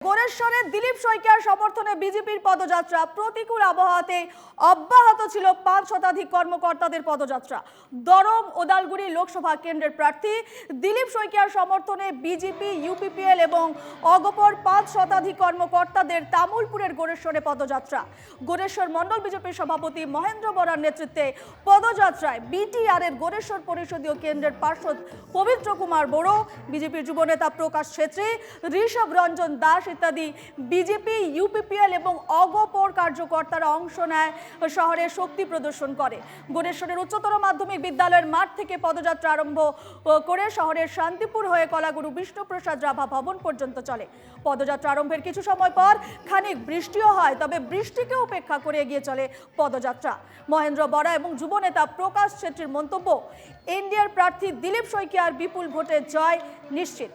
গোরেশ্বরে দিলীপ শইকীয়ার সমর্থনে বিজেপির পদযাত্রা। প্রতিকূল আবহাওয়াতে অব্যাহত ছিল ৫ শতাধিক কর্মকর্তাদের পদযাত্রা। দরম ওদালগুড়ি লোকসভা কেন্দ্রের প্রার্থী দিলীপ শইকীয়ার সমর্থনে বিজেপি, ইউপিপিএল এবং অগপর ৫ শতাধিক কর্মকর্তাদের তামুলপুরের গোরেশ্বরে পদযাত্রা। গোরেশ্বর মণ্ডল বিজেপির সভাপতি মহেন্দ্র বরার নেতৃত্বে পদযাত্রায় বিটিআর এর গোরেশ্বর পরিষদীয় কেন্দ্রের পার্ষদ পবিত্র কুমার বড়ো, বিজেপির যুবনেতা প্রকাশ ছেত্রী, ঋষভ রঞ্জন দাস ইত্যাদি বিজেপি, ইউপিপিএল এবং অগপর কার্যকর্তারা অংশ নেয়। শহরে শক্তি প্রদর্শন করে। গোরেশ্বরের উচ্চতর মাধ্যমিক বিদ্যালয়ের মাঠ থেকে পদযাত্রা আরম্ভ করে শহরের শান্তিপুর হয়ে কলাগুরু বিষ্ণুপ্রসাদ রাভা ভবন পর্যন্ত চলে। পদযাত্রা আরম্ভের কিছু সময় পর খানিক বৃষ্টিও হয়, তবে বৃষ্টিকে উপেক্ষা করে এগিয়ে চলে পদযাত্রা। মহেন্দ্র বরা এবং যুবনেতা প্রকাশ ছেত্রীর মন্তব্য, এনডিএর প্রার্থী দিলীপ শইকীয়ার বিপুল ভোটে জয় নিশ্চিত।